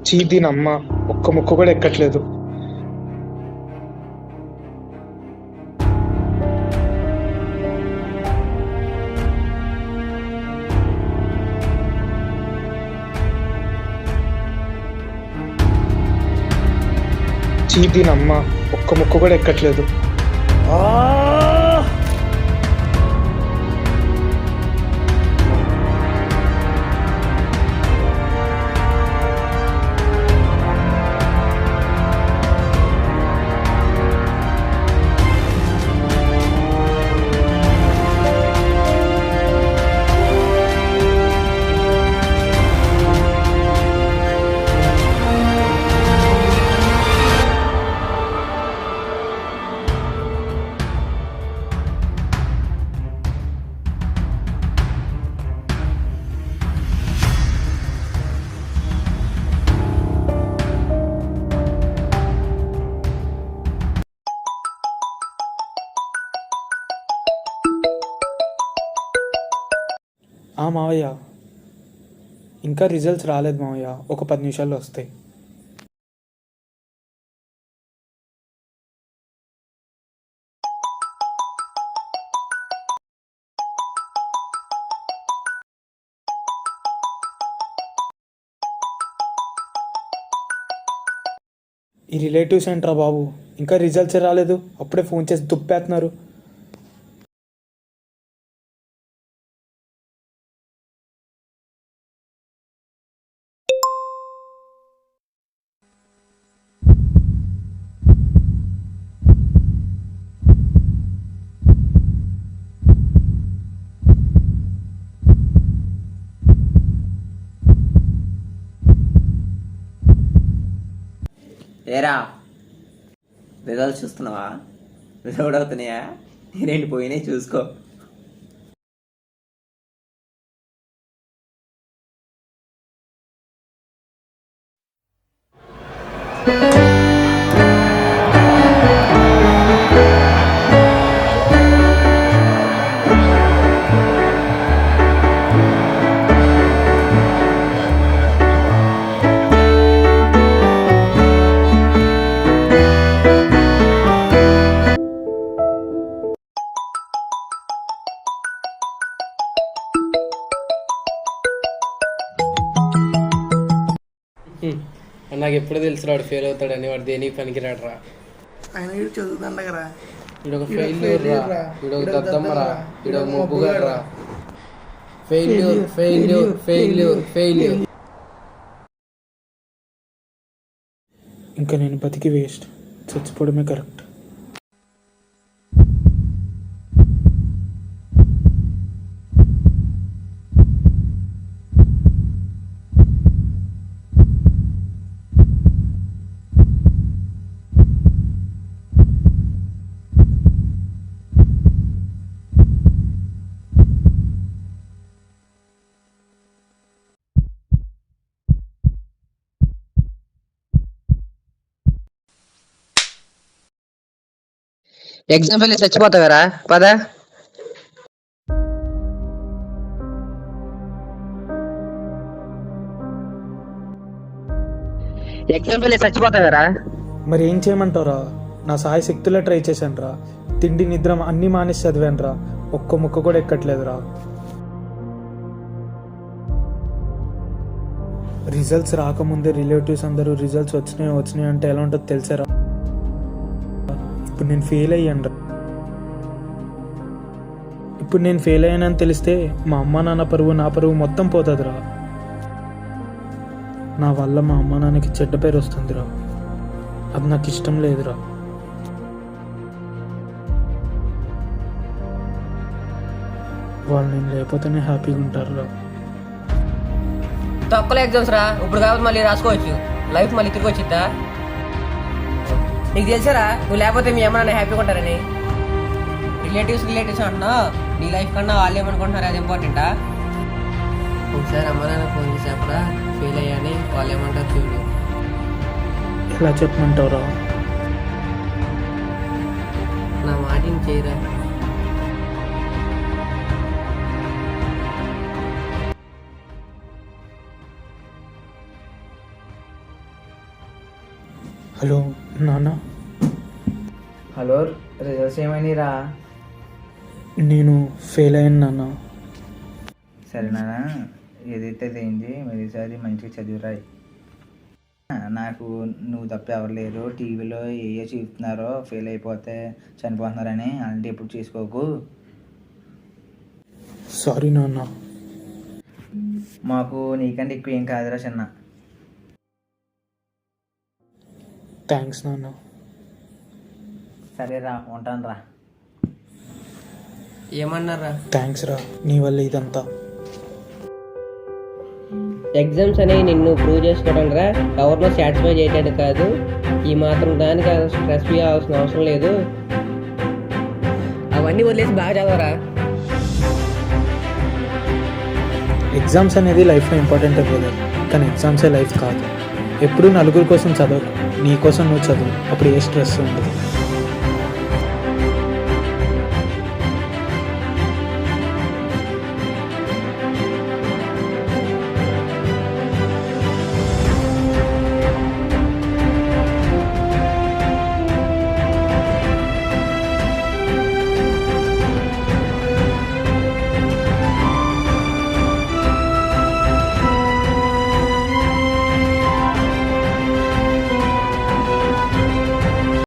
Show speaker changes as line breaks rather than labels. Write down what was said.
చీ దీనమ్మ ఒక్క ముక్క కూడా ఎక్కట్లేదు. చీ దీనమ్మ ఒక్క ముక్క కూడా ఎక్కట్లేదు. మావయ్య, ఇంకా రిజల్ట్స్ రాలేదు మావయ్య, ఒక 10 నిమిషాల్లో వస్తాయి. ఈ రిలేటివ్స్ ఏంట్రా బాబు, ఇంకా రిజల్ట్స్ రాలేదు, అప్పుడే ఫోన్ చేసి దుప్పేస్తున్నారు.
ఏరా రిజల్ట్స్ చూస్తున్నావా? రిజల్ట్ అవుతున్నాయా? నేనేంటి పోయినాయి చూసుకో.
నాకు ఎప్పుడు తెలుసు వాడు ఫెయిల్ అవుతాడని. వాడు దేనికి పనికిరాడు రా.
ఆయన చదువుతుండగరా.
వీడొక ఫెయిల్యూర్ రా, వీడొక దద్దమ్మరా, వీడొక మొగ్గుగాడు రా. Failure failure failure failure.
ఇంకా నేను బతికి వేస్ట్, చచ్చిపోవడమే కరెక్ట్.
ఎగ్జామ్ ఫెయిల్ చచ్చిపోతావరా? పదా ఎగ్జామ్ ఫెయిల్ చచ్చిపోతావరా?
మరి ఏం చేయమంటావురా? నా సాయి శక్తులే ట్రై చేశాను రా. తిండి నిద్ర అన్నీ మానేసి చదివాను రా, ఒక్క ముక్క కూడా ఎక్కట్లేదురా. రిజల్ట్స్ రాకముందే రిలేటివ్స్ అందరూ రిజల్ట్స్ వచ్చినాయి అంటే ఎలా ఉంటుందో తెలిసారా? ఇప్పుడు నేను ఫెయిల్ అయ్యానని తెలిస్తే మా అమ్మ నాన్న పరువు, నా పరువు మొత్తం పోతుందిరా. నా వల్ల మా అమ్మ నాన్నకి చెడ్డ పేరు వస్తుందిరా. అది నాకు ఇష్టం లేదురా. వాళ్ళు నేను లేకపోతేనే హ్యాపీగా ఉంటారురా.
తక్కువ ఎగ్జామ్స్ రా, ఇప్పుడు కాబట్టి మళ్ళీ రాసుకోవచ్చు. లైఫ్ మళ్ళీ తిరిగి వచ్చిద్దా? నీకు తెలుసారా నువ్వు లేకపోతే మీ అమ్మ నాన్న హ్యాపీగా ఉంటారని? రిలేటివ్స్ అంటున్నావు, నీ లైఫ్ కన్నా వాళ్ళు ఏమనుకుంటున్నారు అది ఇంపార్టెంటా? ఒకసారి అమ్మ నాన్న ఫోన్ చేసేప్పుడా ఫెయిల్ అయ్యాని వాళ్ళు ఏమంటారు చూడు.
ఎలా చెప్పమంటావురా?
నా మాటిని చేయరా.
హలో నాన్న,
హలో, రిజల్ట్స్ ఏమైనాయిరా?
నేను ఫెయిల్ అయ్యాను నాన్న.
సరేనా, ఏదైతే అయింది మరి ఈసారి మంచిగా చదివిరాయి. నాకు నువ్వు తప్ప ఎవరు లేరు. టీవీలో ఏ చూపుతున్నారో ఫెయిల్ అయిపోతే చనిపోతున్నారని, అలాంటి ఎప్పుడు చేసుకోకు.
సారీ నాన్న.
మాకు నీకంటే ఎక్కువ ఏం కాదురా చిన్న.
థ్యాంక్స్ నాన్న.
సరేరా, ఉంటాను రా.
ఏమన్నారా?
థ్యాంక్స్ రా, నీ వల్ల ఇదంతా.
ఎగ్జామ్స్ అనేవి నిన్ను ప్రూవ్ చేసుకోవడం రా, ఎవరినో సాటిస్ఫై చేయడానికి కాదు. ఈ మాత్రం దానికి స్ట్రెస్ ఫీ అవ్వాల్సిన అవసరం లేదు. అవన్నీ వదిలేసి బాగా చదవరా.
ఎగ్జామ్స్ అనేది లైఫ్లో ఇంపార్టెంట్ బ్రదర్, కానీ ఎగ్జామ్సే లైఫ్ కాదు. ఎప్పుడూ నలుగురి కోసం చదవకు, నీ కోసం నువ్వు చదువు. అప్పుడు ఏ స్ట్రెస్ ఉండదు.